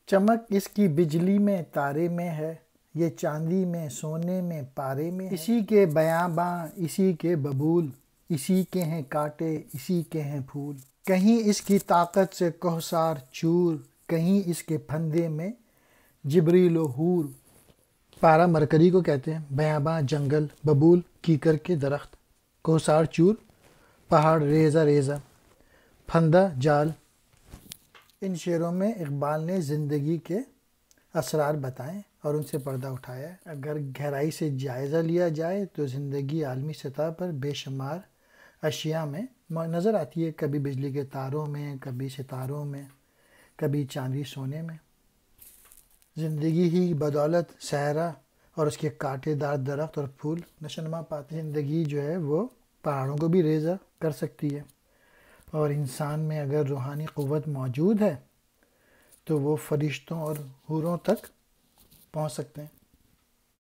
چمک اس کی بجلی میں تارے میں ہے، یہ چاندی میں سونے میں پارے میں ہے۔ اسی کے بیاباں اسی کے ببول، اسی کے ہیں کانٹے اسی کے ہیں پھول۔ کہیں اس کی طاقت سے کوثر چور، کہیں اس کے پھندے میں جبریل و حور۔ پارا مرکری کو کہتے ہیں، بیاباں جنگل، ببول کیکر کے درخت، کوثر چور پہاڑ ریزہ ریزہ، پھندا جال۔ ان شعروں میں اقبال نے زندگی کے اسرار بتائیں اور ان سے پردہ اٹھایا ہے۔ اگر گہرائی سے جائزہ لیا جائے تو زندگی عالمی سطح پر بے شمار اشیاء میں نظر آتی ہے، کبھی بجلی کے تاروں میں، کبھی ستاروں میں، کبھی چاندی سونے میں۔ زندگی ہی بدولت صحرا اور اس کے کانٹے دار درخت اور پھول نشوونما پاتے ہیں۔ زندگی جو ہے وہ پہاڑوں کو بھی ریزہ کر سکتی ہے، اور انسان میں اگر روحانی قوت موجود ہے تو وہ فرشتوں اور حوروں تک پہنچ سکتے ہیں۔